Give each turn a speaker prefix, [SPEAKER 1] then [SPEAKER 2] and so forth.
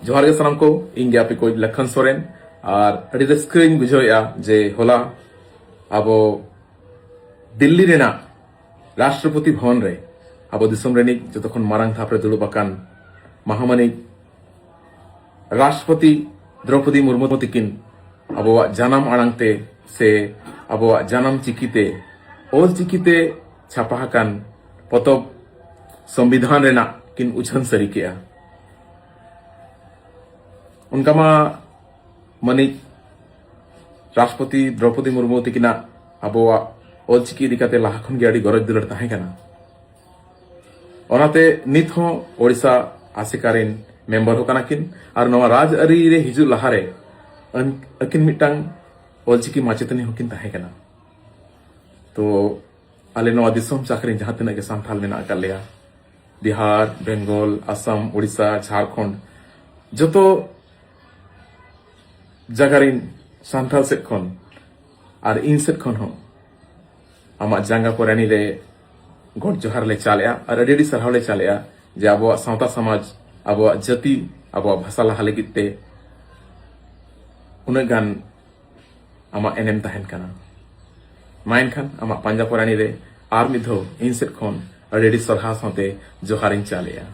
[SPEAKER 1] जोहार गे सानाम को ᱤᱧ ᱜᱮ ᱟᱯᱮ ᱠᱚ ᱞᱚᱠᱷᱚᱱ ᱥᱚᱨᱮᱱ ᱟᱨ ᱟᱹᱰᱤ ᱨᱟᱹᱥᱠᱟᱹᱧ ᱵᱩᱡᱷᱟᱹᱣᱮᱜᱼᱟ ᱡᱮ ᱦᱚᱞᱟ ᱟᱵᱚ दिल्ली रेना राष्ट्रपति भवन रे अब दिसम रेनिक जतखन मारांग थाप रे दुड़ुब आकान महामानी राष्ट्रपति द्रौपदी मुर्मू तकिन अब जानाम आड़ांगते से अब जानाम चिकीते ओल चिकीते छापा आकान पतब संविधान रेना किन उछन सरी केआ उनका मा मानिक राष्ट्रपति द्रौपदी मुर्मू तकिना अब ओलचिकी इदिकाते लाहा खन गे आड़ी गरज दुलर ताहे काना ओनाते नित हो ओडिशा आसिकारिन मेंबर हो काना किन आर नवा राज अरी रे हिजु लाहारे अकिन मिटांग ओलचिकी माचेतनी होकिन ताहे काना तो आले नवा दिसम चाकरिन जहां तिना के सांथाल मेना कालेया बिहार बेंगल असम ओडिशा झारखंड जतो जगारिन सांथाल सेट खन आर इन सेट खन हो आमा जांगा कोरानी रे गोड जोहार ले चालेया और अडी सरहाव ले चालेया जे अब सावता समाज अब जाति अब भाषा लहा लगिते उन गान आमा एनएम ताहेन काना माइन खान आमा पांजा कोरानी रे आर मिधो इन सेट खन अडी सरहा सावते जोहारिन चालेया।